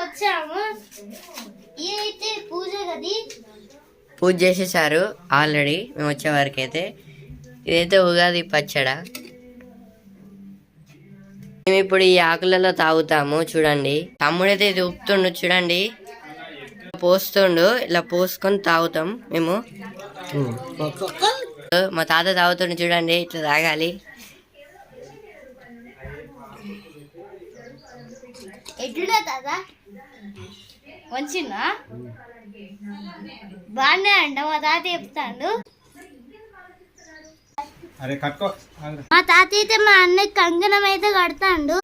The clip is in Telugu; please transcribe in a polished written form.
వచ్చాము. ఇదైతే పూజ గది. పూజ చేసేసారు ఆల్రెడీ మేము వచ్చే వరకు అయితే. ఇదైతే ఉగాది పచ్చడా. మేము ఇప్పుడు ఈ ఆకులలో తాగుతాము. చూడండి తమ్ముడైతే ఇది ఉప్పుతుండు చూడండి, పోస్తుండు. ఇలా పోసుకొని తాగుతాం మేము. మా తాత తాగుతుండు చూడండి, ఇట్లా తాగాలి. ఎట్లున్నా తాత మంచినా బాగానే అంట. మా తాత చెప్తాడు. మా తాత అయితే మా అన్నకి కంకణం అయితే కడతాడు.